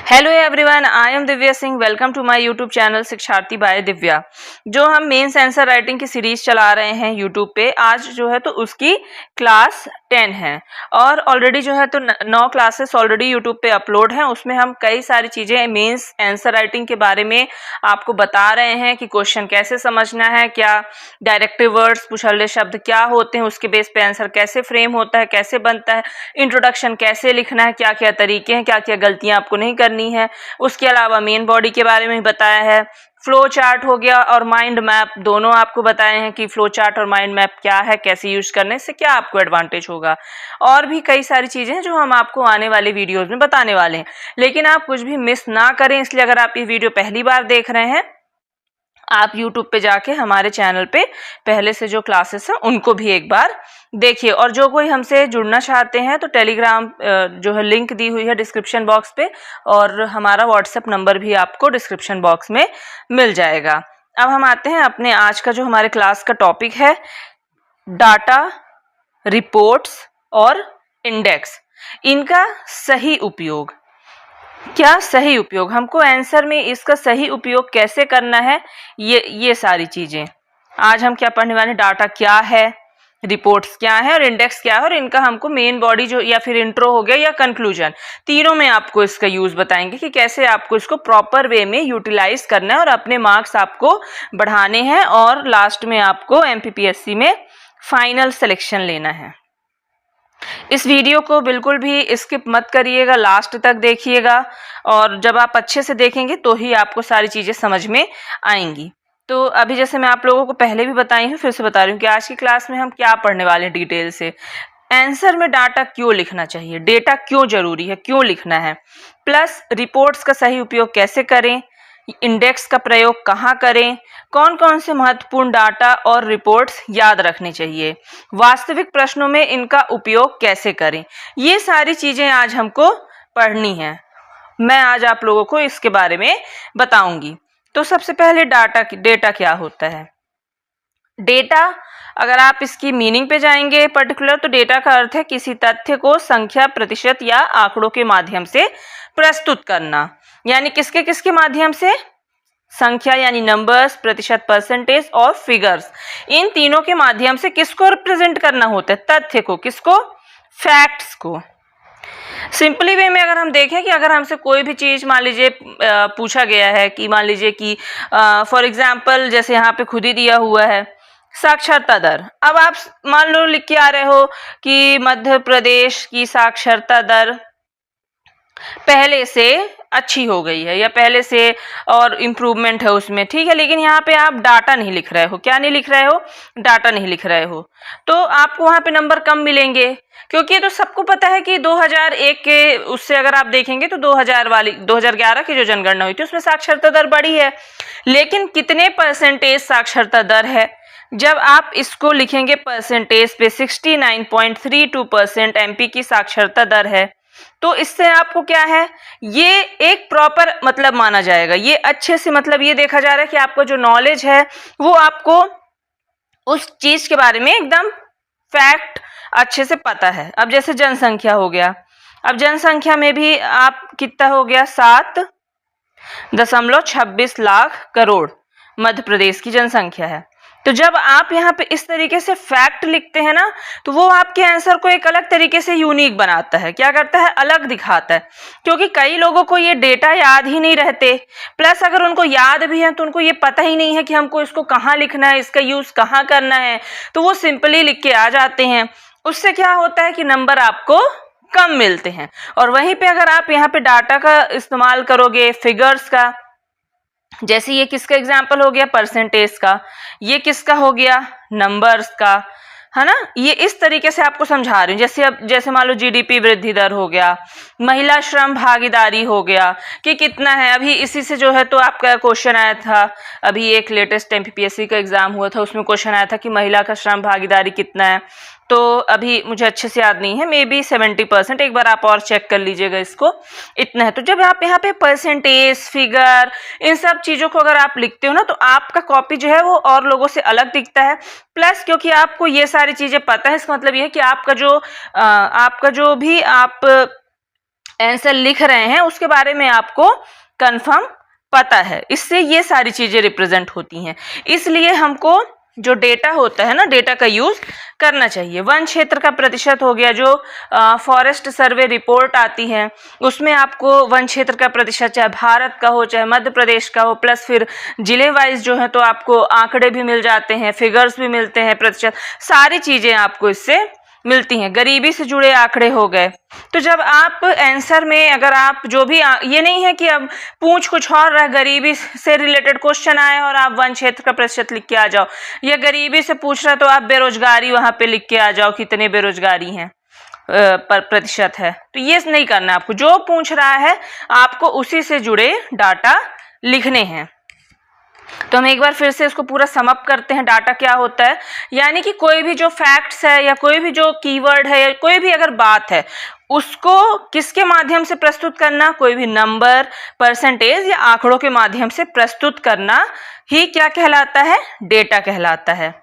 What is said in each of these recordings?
Hello everyone, I am Divya Singh. Welcome to my YouTube channel Shiksharthi by Divya. जो हम mains answer writing की series चला रहे हैं यूट्यूब पे, आज जो है तो उसकी क्लास 10 है और ऑलरेडी जो है तो 9 क्लासेस ऑलरेडी यूट्यूब पे अपलोड हैं। उसमें हम कई सारी चीज़ें मेंस आंसर राइटिंग के बारे में आपको बता रहे हैं कि क्वेश्चन कैसे समझना है, क्या डायरेक्टिव वर्ड्स पुछल्ले शब्द क्या होते हैं, उसके बेस पे आंसर कैसे फ्रेम होता है, कैसे बनता है, इंट्रोडक्शन कैसे लिखना है, क्या क्या तरीके हैं, क्या क्या गलतियां आपको नहीं करनी है। उसके अलावा मेन बॉडी के बारे में बताया है। फ्लो चार्ट हो गया और माइंड मैप, दोनों आपको बताए हैं कि फ्लो चार्ट और माइंड मैप क्या है, कैसे यूज करने से क्या आपको एडवांटेज होगा। और भी कई सारी चीजें हैं जो हम आपको आने वाले वीडियोज में बताने वाले हैं, लेकिन आप कुछ भी मिस ना करें। इसलिए अगर आप ये वीडियो पहली बार देख रहे हैं, आप YouTube पे जाके हमारे चैनल पे पहले से जो क्लासेस हैं उनको भी एक बार देखिए। और जो कोई हमसे जुड़ना चाहते हैं तो टेलीग्राम जो है लिंक दी हुई है डिस्क्रिप्शन बॉक्स पे, और हमारा व्हाट्सएप नंबर भी आपको डिस्क्रिप्शन बॉक्स में मिल जाएगा। अब हम आते हैं अपने आज का जो हमारे क्लास का टॉपिक है, डाटा, रिपोर्ट्स और इंडेक्स, इनका सही उपयोग। क्या सही उपयोग, हमको आंसर में इसका सही उपयोग कैसे करना है, ये सारी चीजें आज हम क्या पढ़ने वाले हैं। डाटा क्या है, रिपोर्ट्स क्या है और इंडेक्स क्या है, और इनका हमको मेन बॉडी जो या फिर इंट्रो हो गया या कंक्लूजन, तीनों में आपको इसका यूज बताएंगे कि कैसे आपको इसको प्रॉपर वे में यूटिलाइज करना है और अपने मार्क्स आपको बढ़ाने हैं और लास्ट में आपको MPPSC में फाइनल सिलेक्शन लेना है। इस वीडियो को बिल्कुल भी स्किप मत करिएगा, लास्ट तक देखिएगा, और जब आप अच्छे से देखेंगे तो ही आपको सारी चीज़ें समझ में आएंगी। तो अभी जैसे मैं आप लोगों को पहले भी बताई हूँ, फिर से बता रही हूँ कि आज की क्लास में हम क्या पढ़ने वाले हैं डिटेल से। आंसर में डाटा क्यों लिखना चाहिए, डेटा क्यों जरूरी है, क्यों लिखना है, प्लस रिपोर्ट्स का सही उपयोग कैसे करें, इंडेक्स का प्रयोग कहाँ करें, कौन कौन से महत्वपूर्ण डाटा और रिपोर्ट्स याद रखनी चाहिए, वास्तविक प्रश्नों में इनका उपयोग कैसे करें, ये सारी चीजें आज हमको पढ़नी है। मैं आज आप लोगों को इसके बारे में बताऊंगी। तो सबसे पहले डेटा क्या होता है। डेटा, अगर आप इसकी मीनिंग पे जाएंगे पर्टिकुलर, तो डेटा का अर्थ है किसी तथ्य को संख्या, प्रतिशत या आंकड़ों के माध्यम से प्रस्तुत करना। यानी किसके किसके माध्यम से, संख्या यानी नंबर्स, प्रतिशत परसेंटेज और फिगर्स, इन तीनों के माध्यम से किसको रिप्रेजेंट करना होता है, तथ्य को, किसको, फैक्ट्स को। सिंपली वे में अगर हम देखें कि अगर हमसे कोई भी चीज मान लीजिए पूछा गया है कि मान लीजिए कि फॉर एग्जांपल जैसे यहाँ पे खुद ही दिया हुआ है साक्षरता दर। अब आप मान लो लिख के आ रहे हो कि मध्य प्रदेश की साक्षरता दर पहले से अच्छी हो गई है या पहले से और इम्प्रूवमेंट है उसमें, ठीक है, लेकिन यहाँ पे आप डाटा नहीं लिख रहे हो। क्या नहीं लिख रहे हो, डाटा नहीं लिख रहे हो, तो आपको वहाँ पे नंबर कम मिलेंगे, क्योंकि ये तो सबको पता है कि 2001 के उससे अगर आप देखेंगे तो 2011 की जो जनगणना हुई थी उसमें साक्षरता दर बढ़ी है, लेकिन कितने परसेंटेज साक्षरता दर है। जब आप इसको लिखेंगे परसेंटेज पे, 69.32% MP की साक्षरता दर है, तो इससे आपको क्या है, ये एक प्रॉपर मतलब माना जाएगा, ये अच्छे से मतलब ये देखा जा रहा है कि आपका जो नॉलेज है वो आपको उस चीज के बारे में एकदम फैक्ट अच्छे से पता है। अब जैसे जनसंख्या हो गया, अब जनसंख्या में भी आप कितना हो गया, 7.26 लाख करोड़ मध्य प्रदेश की जनसंख्या है। तो जब आप यहाँ पे इस तरीके से फैक्ट लिखते हैं ना, तो वो आपके आंसर को एक अलग तरीके से यूनिक बनाता है, क्या करता है, अलग दिखाता है, क्योंकि कई लोगों को ये डेटा याद ही नहीं रहते, प्लस अगर उनको याद भी है तो उनको ये पता ही नहीं है कि हमको इसको कहाँ लिखना है, इसका यूज कहाँ करना है, तो वो सिंपली लिख के आ जाते हैं। उससे क्या होता है कि नंबर आपको कम मिलते हैं। और वहीं पे अगर आप यहाँ पे डाटा का इस्तेमाल करोगे, फिगर्स का, जैसे ये किसका एग्जाम्पल हो गया, परसेंटेज का, ये किसका हो गया, नंबर्स का, है ना, ये इस तरीके से आपको समझा रही हूँ। जैसे अब जैसे मान लो GDP वृद्धि दर हो गया, महिला श्रम भागीदारी हो गया कि कितना है। अभी इसी से जो है तो आपका क्वेश्चन आया था, अभी एक लेटेस्ट MPPSC का एग्जाम हुआ था, उसमें क्वेश्चन आया था कि महिला का श्रम भागीदारी कितना है, तो अभी मुझे अच्छे से याद नहीं है, मे बी 70%, एक बार आप और चेक कर लीजिएगा इसको, इतना है। तो जब आप यहाँ पे परसेंटेज, फिगर, इन सब चीजों को अगर आप लिखते हो ना, तो आपका कॉपी जो है वो और लोगों से अलग दिखता है। प्लस क्योंकि आपको ये सारी चीजें पता है, इसका मतलब ये है कि आपका जो भी आप आंसर लिख रहे हैं उसके बारे में आपको कंफर्म पता है। इससे ये सारी चीजें रिप्रेजेंट होती हैं। इसलिए हमको जो डेटा होता है ना, डेटा का यूज करना चाहिए। वन क्षेत्र का प्रतिशत हो गया, जो फॉरेस्ट सर्वे रिपोर्ट आती है उसमें आपको वन क्षेत्र का प्रतिशत चाहे भारत का हो चाहे मध्य प्रदेश का हो, प्लस फिर जिले वाइज जो है तो आपको आंकड़े भी मिल जाते हैं, फिगर्स भी मिलते हैं, प्रतिशत, सारी चीजें आपको इससे मिलती हैं। गरीबी से जुड़े आंकड़े हो गए। तो जब आप आंसर में अगर आप जो भी ये नहीं है कि अब पूछ कुछ और रहा, गरीबी से रिलेटेड क्वेश्चन आए और आप वन क्षेत्र का प्रतिशत लिख के आ जाओ, या गरीबी से पूछ रहा तो आप बेरोजगारी वहां पे लिख के आ जाओ, कितने बेरोजगारी हैं पर प्रतिशत है। तो ये नहीं करना, आपको जो पूछ रहा है आपको उसी से जुड़े डाटा लिखने हैं। तो हम एक बार फिर से इसको पूरा समअप करते हैं। डाटा क्या होता है, यानी कि कोई भी जो फैक्ट्स है या कोई भी जो कीवर्ड है या कोई भी अगर बात है उसको किसके माध्यम से प्रस्तुत करना, कोई भी नंबर, परसेंटेज या आंकड़ों के माध्यम से प्रस्तुत करना ही क्या कहलाता है, डेटा कहलाता है।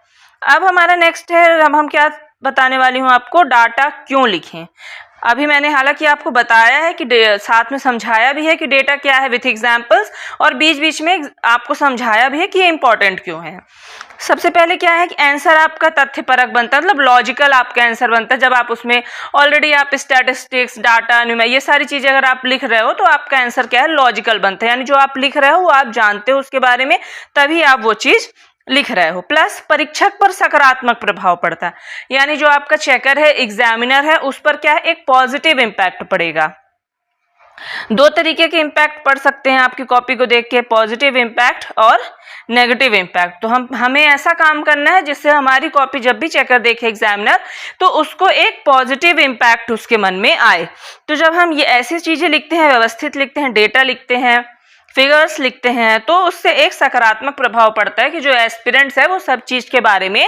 अब हमारा नेक्स्ट है, अब हम क्या बताने वाली हूँ आपको, डाटा क्यों लिखें। अभी मैंने हालांकि आपको बताया है कि साथ में समझाया भी है कि डेटा क्या है विथ एग्जांपल्स, और बीच बीच में आपको समझाया भी है कि ये इंपॉर्टेंट क्यों है। सबसे पहले क्या है कि आंसर आपका तथ्यपरक बनता है, मतलब लॉजिकल आपका आंसर बनता है। जब आप उसमें ऑलरेडी आप स्टैटिस्टिक्स, डाटा, न्यूमेरिक, ये सारी चीजें अगर आप लिख रहे हो तो आपका आंसर क्या है, लॉजिकल बनता है। यानी जो आप लिख रहे हो वो आप जानते हो उसके बारे में, तभी आप वो चीज लिख रहे हो। प्लस परीक्षक पर सकारात्मक प्रभाव पड़ता है, यानी जो आपका चेकर है, एग्जामिनर है, उस पर क्या है, एक पॉजिटिव इम्पैक्ट पड़ेगा। दो तरीके के इम्पैक्ट पड़ सकते हैं आपकी कॉपी को देख के, पॉजिटिव इम्पैक्ट और नेगेटिव इम्पैक्ट। तो हमें ऐसा काम करना है जिससे हमारी कॉपी जब भी चेकर देखे एग्जामिनर तो उसको एक पॉजिटिव इम्पैक्ट उसके मन में आए। तो जब हम ये ऐसी चीजें लिखते हैं, व्यवस्थित लिखते हैं, डेटा लिखते हैं, फिगर्स लिखते हैं, तो उससे एक सकारात्मक प्रभाव पड़ता है कि जो एस्पिरेंट्स है वो सब चीज के बारे में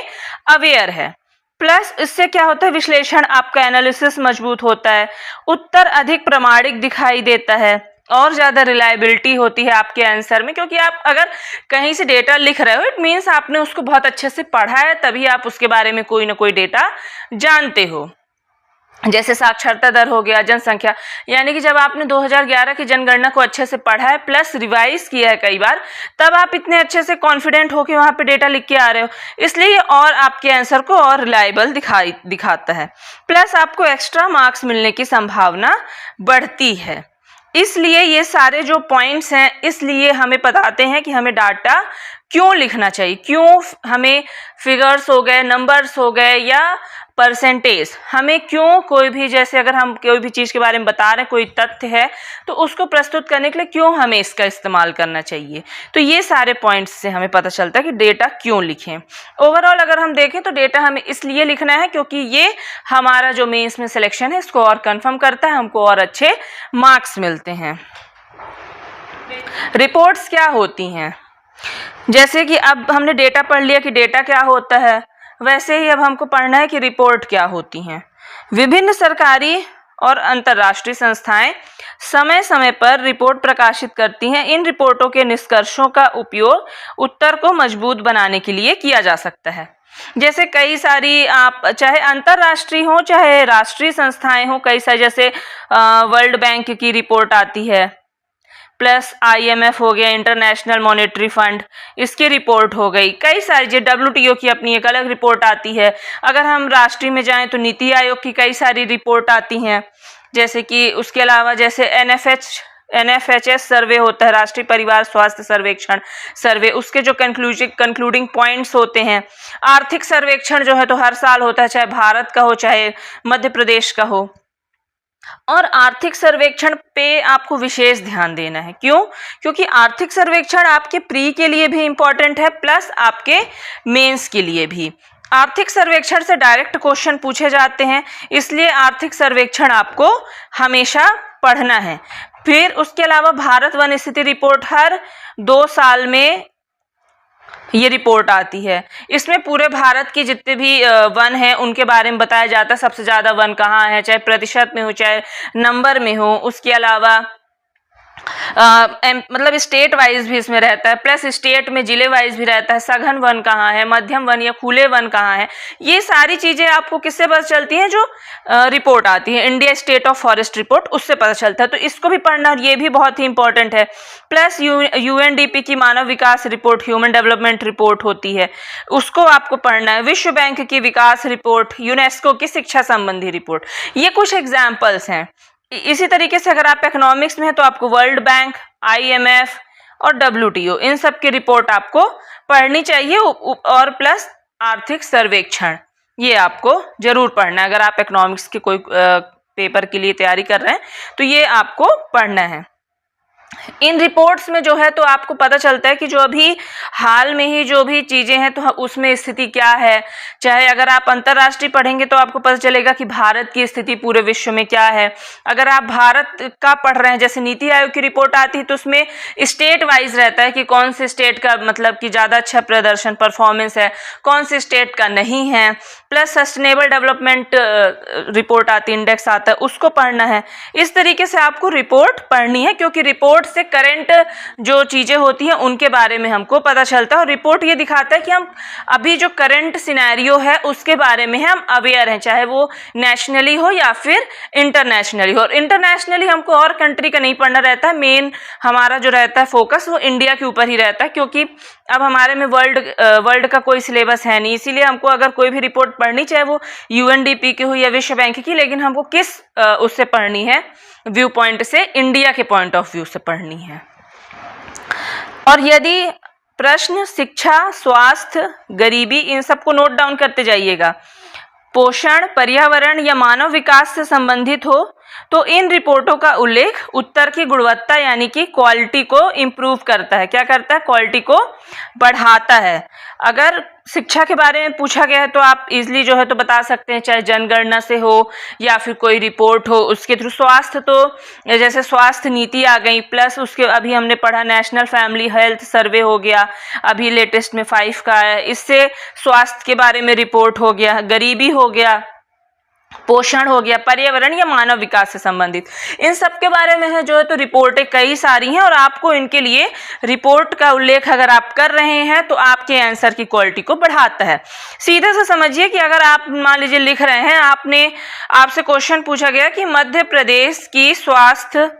अवेयर है। प्लस इससे क्या होता है, विश्लेषण, आपका एनालिसिस मजबूत होता है, उत्तर अधिक प्रामाणिक दिखाई देता है, और ज्यादा रिलायबिलिटी होती है आपके आंसर में। क्योंकि आप अगर कहीं से डेटा लिख रहे हो, इट मीन्स आपने उसको बहुत अच्छे से पढ़ा है, तभी आप उसके बारे में कोई ना कोई डेटा जानते हो। जैसे साक्षरता दर हो गया, जनसंख्या, यानी कि जब आपने 2011 की जनगणना को अच्छे से पढ़ा है प्लस रिवाइज किया है कई बार, तब आप इतने अच्छे से कॉन्फिडेंट हो कि वहां पे डेटा लिख के आ रहे हो, इसलिए ये और आपके आंसर को और रिलायबल दिखाता है। प्लस आपको एक्स्ट्रा मार्क्स मिलने की संभावना बढ़ती है। इसलिए ये सारे जो पॉइंट्स हैं, इसलिए हमें बताते हैं कि हमें डाटा क्यों लिखना चाहिए, क्यों हमें फिगर्स हो गए, नंबर्स हो गए या परसेंटेज, हमें क्यों कोई भी, जैसे अगर हम कोई भी चीज के बारे में बता रहे हैं, कोई तथ्य है, तो उसको प्रस्तुत करने के लिए क्यों हमें इसका इस्तेमाल करना चाहिए। तो ये सारे पॉइंट्स से हमें पता चलता है कि डेटा क्यों लिखें। ओवरऑल अगर हम देखें तो डेटा हमें इसलिए लिखना है क्योंकि ये हमारा जो मेंस में सिलेक्शन है इसको और कंफर्म करता है, हमको और अच्छे मार्क्स मिलते हैं। रिपोर्ट्स क्या होती हैं, जैसे कि अब हमने डेटा पढ़ लिया कि डेटा क्या होता है, वैसे ही अब हमको पढ़ना है कि रिपोर्ट क्या होती हैं। विभिन्न सरकारी और अंतर्राष्ट्रीय संस्थाएं समय समय पर रिपोर्ट प्रकाशित करती हैं। इन रिपोर्टों के निष्कर्षों का उपयोग उत्तर को मजबूत बनाने के लिए किया जा सकता है। जैसे कई सारी, आप चाहे अंतर्राष्ट्रीय हो चाहे राष्ट्रीय संस्थाएं हो, कई सारी, जैसे वर्ल्ड बैंक की रिपोर्ट आती है, प्लस IMF हो गया, इंटरनेशनल मॉनेटरी फंड, इसकी रिपोर्ट हो गई, कई सारी, जो WTO की अपनी एक अलग रिपोर्ट आती है। अगर हम राष्ट्रीय में जाएं तो नीति आयोग की कई सारी रिपोर्ट आती हैं, जैसे कि उसके अलावा जैसे NFHS सर्वे होता है, राष्ट्रीय परिवार स्वास्थ्य सर्वेक्षण सर्वे, उसके जो कंक्लूडिंग पॉइंट्स होते हैं। आर्थिक सर्वेक्षण जो है तो हर साल होता है, चाहे भारत का हो चाहे मध्य प्रदेश का हो, और आर्थिक सर्वेक्षण पे आपको विशेष ध्यान देना है। क्यों? क्योंकि आर्थिक सर्वेक्षण आपके प्री के लिए भी इंपॉर्टेंट है, प्लस आपके मेंस के लिए भी। आर्थिक सर्वेक्षण से डायरेक्ट क्वेश्चन पूछे जाते हैं, इसलिए आर्थिक सर्वेक्षण आपको हमेशा पढ़ना है। फिर उसके अलावा भारत वन स्थिति रिपोर्ट हर 2 साल में ये रिपोर्ट आती है। इसमें पूरे भारत के जितने भी वन हैं उनके बारे में बताया जाता है, सबसे ज्यादा वन कहाँ है, चाहे प्रतिशत में हो चाहे नंबर में हो। उसके अलावा मतलब स्टेट वाइज भी इसमें रहता है, प्लस स्टेट में जिले वाइज भी रहता है, सघन वन कहाँ है, मध्यम वन या खुले वन कहाँ है, ये सारी चीजें आपको किससे पता चलती हैं, जो रिपोर्ट आती है India state of forest report, उससे पता चलता है। तो इसको भी पढ़ना, और ये भी बहुत ही इंपॉर्टेंट है। प्लस यूएनडीपी की मानव विकास रिपोर्ट, ह्यूमन डेवलपमेंट रिपोर्ट होती है, उसको आपको पढ़ना है। विश्व बैंक की विकास रिपोर्ट, यूनेस्को की शिक्षा संबंधी रिपोर्ट, ये कुछ एग्जाम्पल्स हैं। इसी तरीके से अगर आप इकोनॉमिक्स में हैं तो आपको वर्ल्ड बैंक, IMF और WTO, इन सब की रिपोर्ट आपको पढ़नी चाहिए। और प्लस आर्थिक सर्वेक्षण, ये आपको जरूर पढ़ना है। अगर आप इकोनॉमिक्स के कोई पेपर के लिए तैयारी कर रहे हैं तो ये आपको पढ़ना है। इन रिपोर्ट्स में जो है तो आपको पता चलता है कि जो अभी हाल में ही जो भी चीजें हैं तो उसमें स्थिति क्या है। चाहे अगर आप अंतर्राष्ट्रीय पढ़ेंगे तो आपको पता चलेगा कि भारत की स्थिति पूरे विश्व में क्या है। अगर आप भारत का पढ़ रहे हैं, जैसे नीति आयोग की रिपोर्ट आती है तो उसमें स्टेट वाइज रहता है कि कौन से स्टेट का मतलब कि ज्यादा अच्छा प्रदर्शन परफॉर्मेंस है, कौन से स्टेट का नहीं है। प्लस सस्टेनेबल डेवलपमेंट रिपोर्ट आती है, इंडेक्स आता है, उसको पढ़ना है। इस तरीके से आपको रिपोर्ट पढ़नी है, क्योंकि रिपोर्ट से करंट जो चीजें होती हैं उनके बारे में हमको पता चलता है। और रिपोर्ट ये दिखाता है कि हम अभी जो करंट सिनेरियो है उसके बारे में हम अवेयर हैं, चाहे वो नेशनली हो या फिर इंटरनेशनली हो। और इंटरनेशनली हमको और कंट्री का नहीं पढ़ना रहता है, मेन हमारा जो रहता है फोकस वो इंडिया के ऊपर ही रहता है, क्योंकि अब हमारे में वर्ल्ड का कोई सिलेबस है नहीं। इसीलिए हमको अगर कोई भी रिपोर्ट पढ़नी, चाहे वो UNDP की हो या विश्व बैंक की, लेकिन हमको किस उससे पढ़नी है, व्यू पॉइंट से, इंडिया के पॉइंट ऑफ व्यू से पढ़नी है। और यदि प्रश्न शिक्षा, स्वास्थ्य, गरीबी, इन सबको नोट डाउन करते जाइएगा, पोषण, पर्यावरण या मानव विकास से संबंधित हो तो इन रिपोर्टों का उल्लेख उत्तर की गुणवत्ता यानी कि क्वालिटी को इम्प्रूव करता है। क्या करता है? क्वालिटी को बढ़ाता है। अगर शिक्षा के बारे में पूछा गया है तो आप इजीली जो है तो बता सकते हैं, चाहे जनगणना से हो या फिर कोई रिपोर्ट हो उसके थ्रू। स्वास्थ्य तो जैसे स्वास्थ्य नीति आ गई, प्लस उसके अभी हमने पढ़ा नेशनल फैमिली हेल्थ सर्वे हो गया, अभी लेटेस्ट में 5 का है, इससे स्वास्थ्य के बारे में रिपोर्ट हो गया। गरीबी हो गया, पोषण हो गया, पर्यावरण या मानव विकास से संबंधित, इन सब के बारे में है जो है तो रिपोर्टें कई सारी हैं। और आपको इनके लिए रिपोर्ट का उल्लेख अगर आप कर रहे हैं तो आपके आंसर की क्वालिटी को बढ़ाता है। सीधे से समझिए कि अगर आप मान लीजिए लिख रहे हैं, आपसे क्वेश्चन पूछा गया कि मध्य प्रदेश की स्वास्थ्य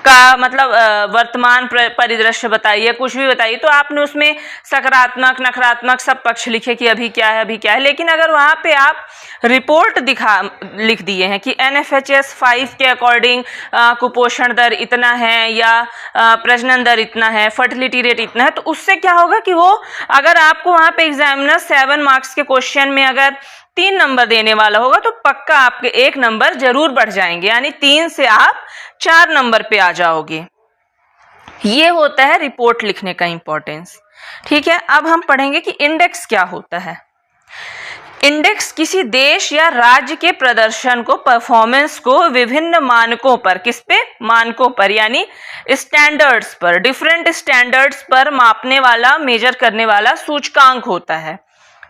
का मतलब वर्तमान परिदृश्य बताइए, कुछ भी बताइए, तो आपने उसमें सकारात्मक, नकारात्मक सब पक्ष लिखे कि अभी क्या है, अभी क्या है। लेकिन अगर वहां पे आप रिपोर्ट लिख दिए हैं कि NFHS 5 के अकॉर्डिंग कुपोषण दर इतना है या प्रजनन दर इतना है, फर्टिलिटी रेट इतना है, तो उससे क्या होगा कि वो अगर आपको वहां पे एग्जामिनर 7 मार्क्स के क्वेश्चन में अगर 3 नंबर देने वाला होगा तो पक्का आपके 1 नंबर जरूर बढ़ जाएंगे, यानी 3 से आप 4 नंबर पे आ जाओगे। ये होता है रिपोर्ट लिखने का इंपॉर्टेंस। ठीक है, अब हम पढ़ेंगे कि इंडेक्स क्या होता है। इंडेक्स किसी देश या राज्य के प्रदर्शन को, परफॉर्मेंस को विभिन्न मानकों पर, किस पे? मानकों पर, यानी स्टैंडर्ड्स पर, डिफरेंट स्टैंडर्ड्स पर मापने वाला, मेजर करने वाला सूचकांक होता है।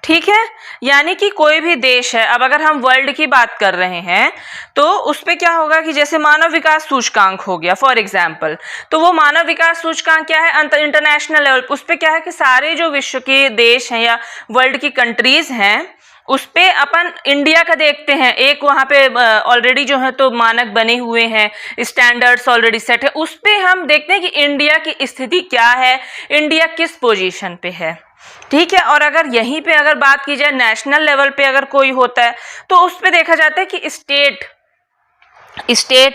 ठीक है, यानी कि कोई भी देश है, अब अगर हम वर्ल्ड की बात कर रहे हैं तो उस पे क्या होगा कि जैसे मानव विकास सूचकांक हो गया फॉर एग्जांपल, तो वो मानव विकास सूचकांक क्या है? इंटरनेशनल लेवल, उस पे क्या है कि सारे जो विश्व के देश हैं या वर्ल्ड की कंट्रीज हैं उस पे अपन इंडिया का देखते हैं। एक वहाँ पे ऑलरेडी जो है तो मानक बने हुए हैं, स्टैंडर्ड्स ऑलरेडी सेट है, उस पे हम देखते हैं कि इंडिया की स्थिति क्या है, इंडिया किस पोजीशन पे है। ठीक है, और अगर यहीं पे अगर बात की जाए नेशनल लेवल पे अगर कोई होता है तो उस पे देखा जाता है कि स्टेट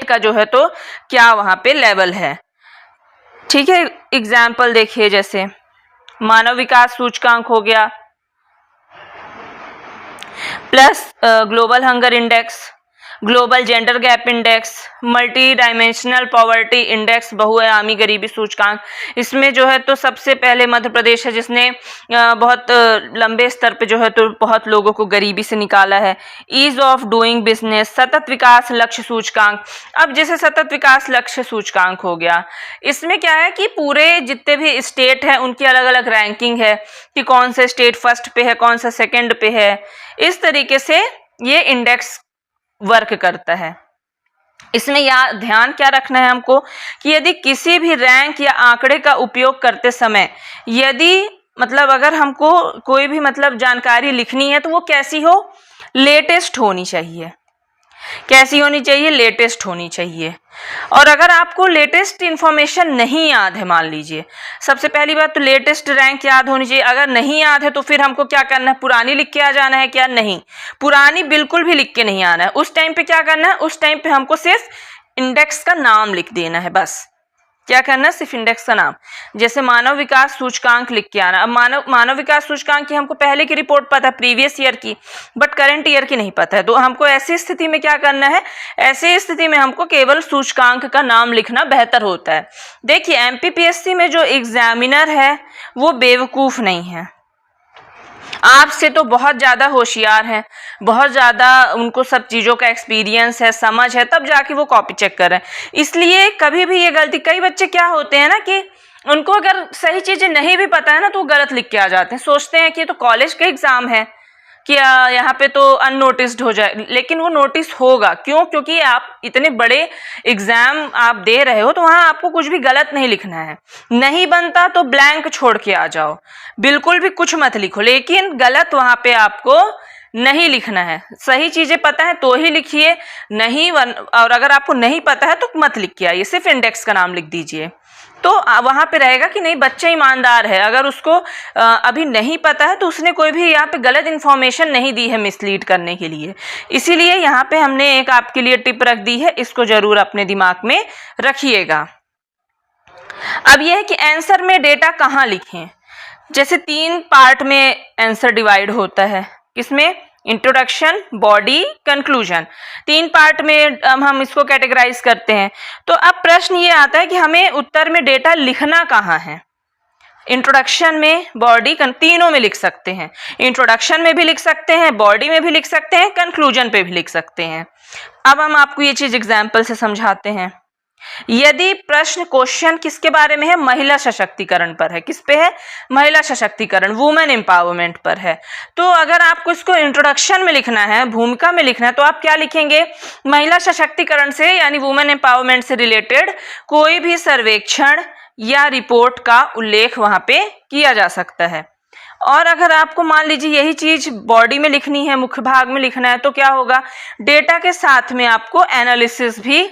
का जो है तो क्या वहाँ पे लेवल है। ठीक है, एग्जाम्पल देखिए, जैसे मानव विकास सूचकांक हो गया, plus global hunger index, global gender gap index, multi dimensional poverty index, बहुआयामी गरीबी सूचकांक। इसमें जो है तो सबसे पहले मध्य प्रदेश है जिसने बहुत लंबे स्तर पे जो है तो बहुत लोगों को गरीबी से निकाला है। ईज ऑफ डूइंग बिजनेस, सतत विकास लक्ष्य सूचकांक। अब जैसे सतत विकास लक्ष्य सूचकांक हो गया, इसमें क्या है कि पूरे जितने भी स्टेट हैं उनकी अलग अलग रैंकिंग है कि कौन सा स्टेट फर्स्ट पे है, कौन सा सेकंड पे है। इस तरीके से ये इंडेक्स वर्क करता है। इसमें ध्यान क्या रखना है हमको कि यदि किसी भी रैंक या आंकड़े का उपयोग करते समय यदि मतलब अगर हमको कोई भी मतलब जानकारी लिखनी है तो वो कैसी हो, लेटेस्ट होनी चाहिए। कैसी होनी चाहिए, लेटेस्ट होनी चाहिए। और अगर आपको लेटेस्ट इंफॉर्मेशन नहीं याद है, मान लीजिए सबसे पहली बात तो लेटेस्ट रैंक याद होनी चाहिए। अगर नहीं याद है तो फिर हमको क्या करना है, पुरानी लिख के आ जाना है क्या? नहीं, पुरानी बिल्कुल भी लिख के नहीं आना है। उस टाइम पे क्या करना है, उस टाइम पे हमको सिर्फ इंडेक्स का नाम लिख देना है, बस। क्या करना है, सिर्फ इंडेक्स का नाम। जैसे मानव विकास सूचकांक लिख के आना। अब मानव विकास सूचकांक की हमको पहले की रिपोर्ट पता है, प्रीवियस ईयर की, बट करंट ईयर की नहीं पता है। तो हमको ऐसी स्थिति में क्या करना है, ऐसी स्थिति में हमको केवल सूचकांक का नाम लिखना बेहतर होता है। देखिए एमपीपीएससी में जो एग्जामिनर है वो बेवकूफ नहीं है, आपसे तो बहुत ज़्यादा होशियार हैं, बहुत ज़्यादा उनको सब चीज़ों का एक्सपीरियंस है, समझ है, तब जाके वो कॉपी चेक कर रहे हैं। इसलिए कभी भी ये गलती, कई बच्चे क्या होते हैं ना कि उनको अगर सही चीज़ें नहीं भी पता है ना तो वो गलत लिख के आ जाते हैं, सोचते हैं कि ये तो कॉलेज का एग्ज़ाम है कि यहाँ पे तो अननोटिस्ड हो जाए, लेकिन वो नोटिस होगा। क्यों? क्योंकि आप इतने बड़े एग्जाम आप दे रहे हो तो वहां आपको कुछ भी गलत नहीं लिखना है। नहीं बनता तो ब्लैंक छोड़ के आ जाओ, बिल्कुल भी कुछ मत लिखो, लेकिन गलत वहां पे आपको नहीं लिखना है। सही चीजें पता है तो ही लिखिए, नहीं और अगर आपको नहीं पता है तो मत लिख के आइए, सिर्फ इंडेक्स का नाम लिख दीजिए। तो वहां पे रहेगा कि नहीं बच्चा ईमानदार है। अगर उसको अभी नहीं पता है तो उसने कोई भी यहाँ पे गलत इन्फॉर्मेशन नहीं दी है मिसलीड करने के लिए। इसीलिए यहाँ पे हमने एक आपके लिए टिप रख दी है, इसको जरूर अपने दिमाग में रखिएगा। अब यह है कि आंसर में डेटा कहाँ लिखें। जैसे 3 पार्ट में आंसर डिवाइड होता है, किसमें, इंट्रोडक्शन, बॉडी, कंक्लूजन, 3 पार्ट में हम इसको कैटेगराइज करते हैं। तो अब प्रश्न ये आता है कि हमें उत्तर में डेटा लिखना कहाँ है। इंट्रोडक्शन में, बॉडी, तीनों में लिख सकते हैं। इंट्रोडक्शन में भी लिख सकते हैं, बॉडी में भी लिख सकते हैं, कंक्लूजन पे भी लिख सकते हैं। अब हम आपको ये चीज एग्जाम्पल से समझाते हैं। यदि प्रश्न क्वेश्चन किसके बारे में है, महिला सशक्तिकरण पर है। किस पे है, महिला सशक्तिकरण, वुमेन एम्पावरमेंट पर है। तो अगर आपको इसको इंट्रोडक्शन में लिखना है, भूमिका में लिखना है, तो आप क्या लिखेंगे, महिला सशक्तिकरण से यानी वुमेन एम्पावरमेंट से रिलेटेड कोई भी सर्वेक्षण या रिपोर्ट का उल्लेख वहां पे किया जा सकता है। और अगर आपको मान लीजिए यही चीज बॉडी में लिखनी है, मुख्य भाग में लिखना है, तो क्या होगा, डेटा के साथ में आपको एनालिसिस भी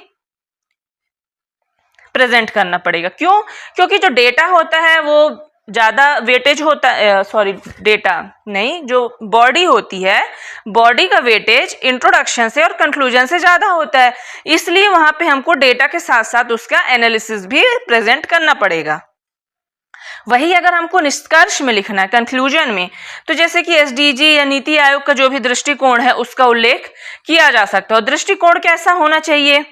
प्रेजेंट करना पड़ेगा। क्यों? क्योंकि जो डेटा होता है वो ज्यादा वेटेज होता है, सॉरी डेटा नहीं, जो बॉडी होती है, बॉडी का वेटेज इंट्रोडक्शन से और कंक्लूजन से ज्यादा होता है। इसलिए वहां पे हमको डेटा के साथ साथ उसका एनालिसिस भी प्रेजेंट करना पड़ेगा। वही अगर हमको निष्कर्ष में लिखना है, कंक्लूजन में, तो जैसे कि एसडीजी या नीति आयोग का जो भी दृष्टिकोण है उसका उल्लेख किया जा सकता है। दृष्टिकोण कैसा होना चाहिए,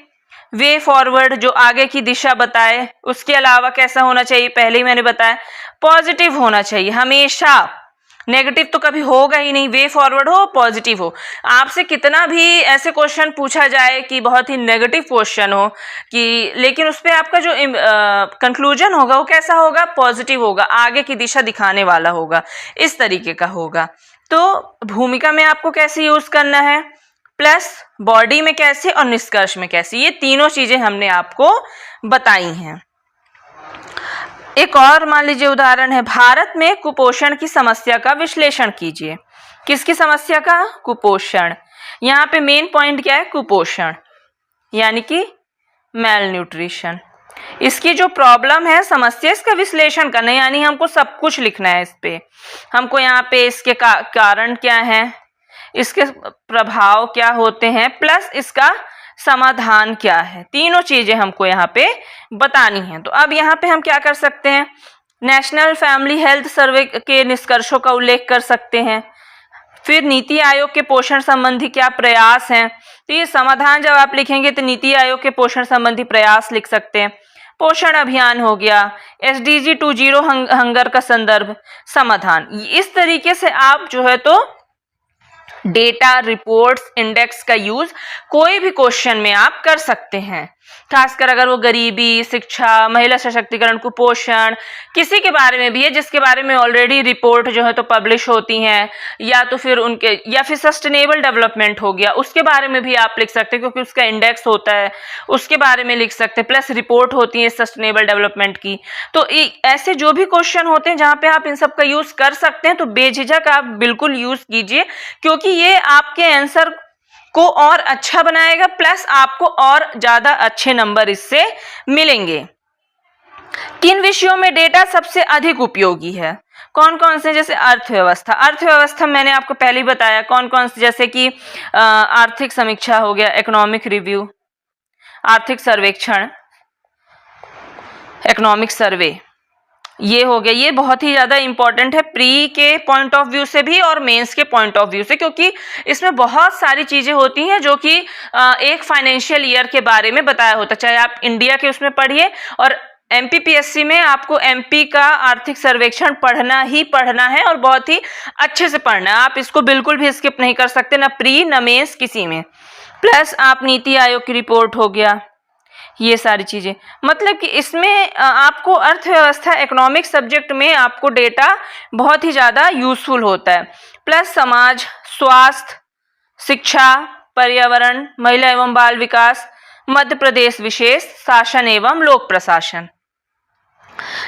वे फॉरवर्ड, जो आगे की दिशा बताए। उसके अलावा कैसा होना चाहिए, पहले ही मैंने बताया, पॉजिटिव होना चाहिए हमेशा, नेगेटिव तो कभी होगा ही नहीं। वे फॉरवर्ड हो, पॉजिटिव हो। आपसे कितना भी ऐसे क्वेश्चन पूछा जाए कि बहुत ही नेगेटिव क्वेश्चन हो कि, लेकिन उस पर आपका जो कंक्लूजन होगा वो कैसा होगा, पॉजिटिव होगा, आगे की दिशा दिखाने वाला होगा, इस तरीके का होगा। तो भूमिका में आपको कैसे यूज करना है, प्लस बॉडी में कैसे और निष्कर्ष में कैसे, ये तीनों चीजें हमने आपको बताई हैं। एक और मान लीजिए उदाहरण है, भारत में कुपोषण की समस्या का विश्लेषण कीजिए। किसकी समस्या का, कुपोषण। यहाँ पे मेन पॉइंट क्या है, कुपोषण यानी कि मेल न्यूट्रिशन। इसकी जो प्रॉब्लम है, समस्या, इसका विश्लेषण करना, यानी हमको सब कुछ लिखना है इस पे। हमको यहाँ पे इसके कारण क्या है, इसके प्रभाव क्या होते हैं, प्लस इसका समाधान क्या है, तीनों चीजें हमको यहाँ पे बतानी है। तो अब यहाँ पे हम क्या कर सकते हैं, नेशनल फैमिली हेल्थ सर्वे के निष्कर्षों का उल्लेख कर सकते हैं। फिर नीति आयोग के पोषण संबंधी क्या प्रयास हैं, तो ये समाधान जब आप लिखेंगे तो नीति आयोग के पोषण संबंधी प्रयास लिख सकते हैं। पोषण अभियान हो गया, एसडीजी 20 हंगर का संदर्भ, समाधान। इस तरीके से आप जो है तो डेटा, रिपोर्ट्स, इंडेक्स का यूज कोई भी क्वेश्चन में आप कर सकते हैं। खासकर अगर वो गरीबी, शिक्षा, महिला सशक्तिकरण, कुपोषण, किसी के बारे में भी है जिसके बारे में ऑलरेडी रिपोर्ट जो है तो पब्लिश होती हैं, या तो फिर उनके, या फिर सस्टेनेबल डेवलपमेंट हो गया, उसके बारे में भी आप लिख सकते हैं क्योंकि उसका इंडेक्स होता है, उसके बारे में लिख सकते हैं, प्लस रिपोर्ट होती है सस्टेनेबल डेवलपमेंट की। तो ऐसे जो भी क्वेश्चन होते हैं जहां पे आप इन सब का यूज कर सकते हैं तो बेझिझक आप बिल्कुल यूज कीजिए, क्योंकि ये आपके आंसर को और अच्छा बनाएगा, प्लस आपको और ज्यादा अच्छे नंबर इससे मिलेंगे। किन विषयों में डेटा सबसे अधिक उपयोगी है? कौन कौन से? जैसे अर्थव्यवस्था, अर्थव्यवस्था मैंने आपको पहले ही बताया कौन कौन से, जैसे कि आर्थिक समीक्षा हो गया, इकोनॉमिक रिव्यू, आर्थिक सर्वेक्षण, इकोनॉमिक सर्वे, ये हो गया। ये बहुत ही ज्यादा इंपॉर्टेंट है प्री के पॉइंट ऑफ व्यू से भी और मेंस के पॉइंट ऑफ व्यू से, क्योंकि इसमें बहुत सारी चीजें होती हैं जो कि एक फाइनेंशियल ईयर के बारे में बताया होता है, चाहे आप इंडिया के उसमें पढ़िए, और एमपीपीएससी में आपको एमपी का आर्थिक सर्वेक्षण पढ़ना ही पढ़ना है और बहुत ही अच्छे से पढ़ना है। आप इसको बिल्कुल भी स्किप नहीं कर सकते, ना प्री न मेंस किसी में। प्लस आप नीति आयोग की रिपोर्ट हो गया, ये सारी चीजें, मतलब कि इसमें आपको अर्थव्यवस्था, इकोनॉमिक सब्जेक्ट में आपको डेटा बहुत ही ज्यादा यूजफुल होता है। प्लस समाज, स्वास्थ्य, शिक्षा, पर्यावरण, महिला एवं बाल विकास, मध्य प्रदेश विशेष, शासन एवं लोक प्रशासन,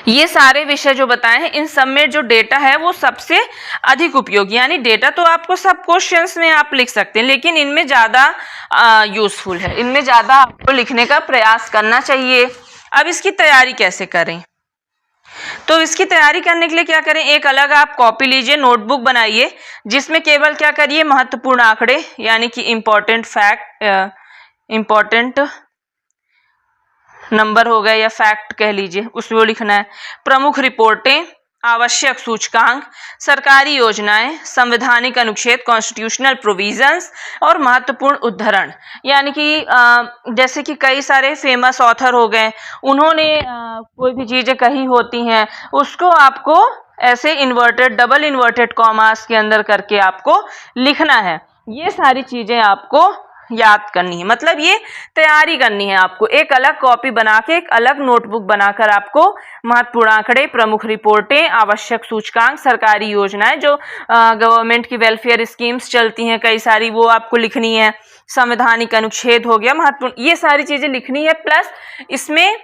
ये सारे विषय जो बताए हैं इन सब में जो डेटा है वो सबसे अधिक उपयोगी, यानी डेटा तो आपको सब क्वेश्चंस में आप लिख सकते हैं, लेकिन इनमें ज्यादा यूजफुल है, इनमें ज्यादा आपको लिखने का प्रयास करना चाहिए। अब इसकी तैयारी कैसे करें? तो इसकी तैयारी करने के लिए क्या करें, एक अलग आप कॉपी लीजिए, नोटबुक बनाइए, जिसमें केवल क्या करिए, महत्वपूर्ण आंकड़े यानी कि इंपॉर्टेंट फैक्ट, इंपॉर्टेंट नंबर हो गए या फैक्ट कह लीजिए, उसमें लिखना है। प्रमुख रिपोर्टें, आवश्यक सूचकांक, सरकारी योजनाएं, संवैधानिक अनुच्छेद कॉन्स्टिट्यूशनल प्रोविजंस और महत्वपूर्ण उद्धरण, यानी कि जैसे कि कई सारे फेमस ऑथर हो गए, उन्होंने कोई भी चीजें कही होती हैं उसको आपको ऐसे इन्वर्टेड, डबल इन्वर्टेड कॉमास के अंदर करके आपको लिखना है। ये सारी चीजें आपको याद करनी है, मतलब ये तैयारी करनी है आपको। एक अलग कॉपी बना के, एक अलग नोटबुक बनाकर आपको महत्वपूर्ण आंकड़े, प्रमुख रिपोर्टें, आवश्यक सूचकांक, सरकारी योजनाएं, जो गवर्नमेंट की वेलफेयर स्कीम्स चलती हैं कई सारी, वो आपको लिखनी है। संवैधानिक अनुच्छेद हो गया महत्वपूर्ण, ये सारी चीजें लिखनी है। प्लस इसमें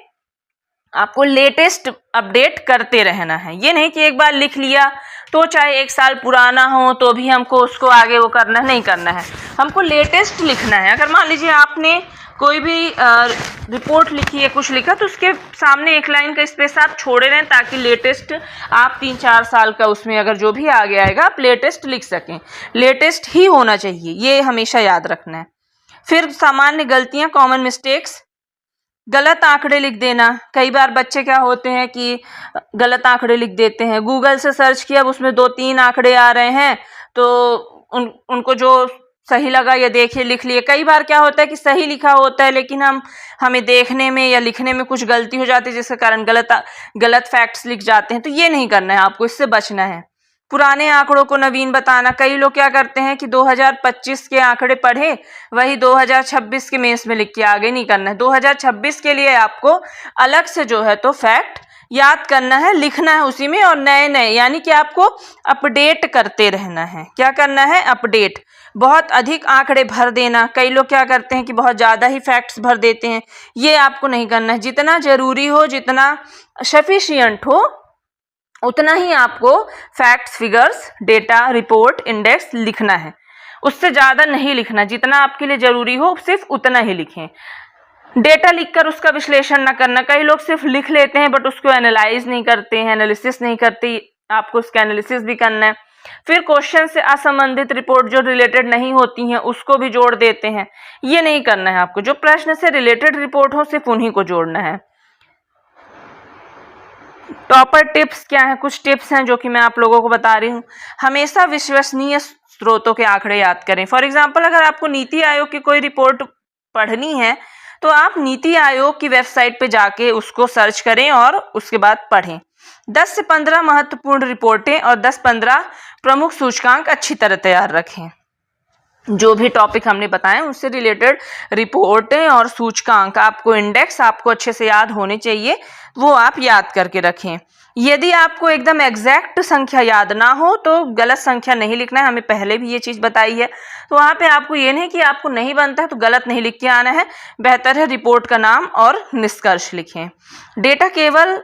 आपको लेटेस्ट अपडेट करते रहना है, ये नहीं कि एक बार लिख लिया तो चाहे 1 साल पुराना हो तो भी हमको उसको आगे वो करना नहीं करना है, हमको लेटेस्ट लिखना है। अगर मान लीजिए आपने कोई भी रिपोर्ट लिखी है, कुछ लिखा, तो उसके सामने एक लाइन का स्पेस आप छोड़े रहें ताकि लेटेस्ट आप 3-4 साल का उसमें अगर जो भी आगे आएगा आप लेटेस्ट लिख सकें। लेटेस्ट ही होना चाहिए, ये हमेशा याद रखना है। फिर सामान्य गलतियां, कॉमन मिस्टेक्स, गलत आंकड़े लिख देना। कई बार बच्चे क्या होते हैं कि गलत आंकड़े लिख देते हैं, गूगल से सर्च किया, अब उसमें 2-3 आंकड़े आ रहे हैं तो उनको जो सही लगा या देखिए लिख लिए। कई बार क्या होता है कि सही लिखा होता है लेकिन हमें देखने में या लिखने में कुछ गलती हो जाती है जिसके कारण गलत फैक्ट्स लिख जाते हैं। तो ये नहीं करना है आपको, इससे बचना है। पुराने आंकड़ों को नवीन बताना, कई लोग क्या करते हैं कि 2025 के आंकड़े पढ़े वही 2026 के मेंस में लिख के आगे नहीं करना है। 2026 के लिए आपको अलग से जो है तो फैक्ट याद करना है, लिखना है उसी में, और नए नए यानी कि आपको अपडेट करते रहना है। क्या करना है? अपडेट। बहुत अधिक आंकड़े भर देना, कई लोग क्या करते हैं कि बहुत ज़्यादा ही फैक्ट्स भर देते हैं, ये आपको नहीं करना है। जितना जरूरी हो, जितना सफिशिएंट हो, उतना ही आपको facts, figures, data, report, index लिखना है, उससे ज़्यादा नहीं लिखना। जितना आपके लिए जरूरी हो सिर्फ उतना ही लिखें। डेटा लिखकर उसका विश्लेषण ना करना, कई लोग सिर्फ लिख लेते हैं बट उसको एनालाइज नहीं करते हैं, एनालिसिस नहीं करते, आपको उसका एनालिसिस भी करना है। फिर क्वेश्चन से असंबंधित रिपोर्ट जो रिलेटेड नहीं होती हैं उसको भी जोड़ देते हैं, ये नहीं करना है आपको। जो प्रश्न से रिलेटेड रिपोर्ट हो सिर्फ उन्हीं को जोड़ना है। टॉपर टिप्स क्या है? कुछ टिप्स हैं जो कि मैं आप लोगों को बता रही हूँ। हमेशा विश्वसनीय स्रोतों के आंकड़े याद करें। फॉर एग्जाम्पल, अगर आपको नीति आयोग की कोई रिपोर्ट पढ़नी है तो आप नीति आयोग की वेबसाइट पे जाके उसको सर्च करें और उसके बाद पढ़ें। 10 से 15 महत्वपूर्ण रिपोर्टें और 10-15 प्रमुख सूचकांक अच्छी तरह तैयार रखें। जो भी टॉपिक हमने बताए उससे रिलेटेड रिपोर्टें और सूचकांक, आपको इंडेक्स आपको अच्छे से याद होने चाहिए, वो आप याद करके रखें। यदि आपको एकदम एग्जैक्ट संख्या याद ना हो तो गलत संख्या नहीं लिखना है, हमें पहले भी ये चीज़ बताई है। तो वहाँ पे आपको ये नहीं कि आपको नहीं बनता है तो गलत नहीं लिख के आना है, बेहतर है रिपोर्ट का नाम और निष्कर्ष लिखें। डेटा केवल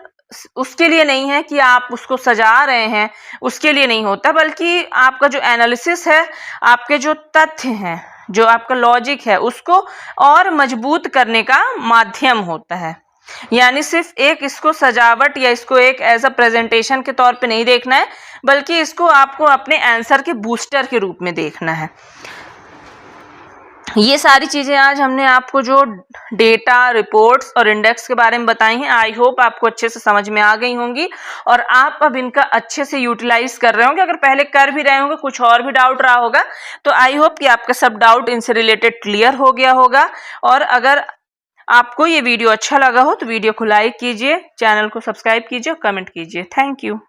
उसके लिए नहीं है कि आप उसको सजा रहे हैं, उसके लिए नहीं होता, बल्कि आपका जो एनालिसिस है, आपके जो तथ्य हैं, जो आपका लॉजिक है, उसको और मजबूत करने का माध्यम होता है। यानी सिर्फ एक इसको सजावट या इसको एक एज अ प्रेजेंटेशन के तौर पे नहीं देखना है, बल्कि इसको आपको अपने आंसर के बूस्टर के रूप में देखना है। ये सारी चीज़ें आज हमने आपको जो डेटा, रिपोर्ट्स और इंडेक्स के बारे में बताई हैं, आई होप आपको अच्छे से समझ में आ गई होंगी और आप अब इनका अच्छे से यूटिलाइज कर रहे होंगे। अगर पहले कर भी रहे होंगे, कुछ और भी डाउट रहा होगा, तो आई होप कि आपका सब डाउट इनसे रिलेटेड क्लियर हो गया होगा। और अगर आपको ये वीडियो अच्छा लगा हो तो वीडियो को लाइक कीजिए, चैनल को सब्सक्राइब कीजिए और कमेंट कीजिए। Thank you.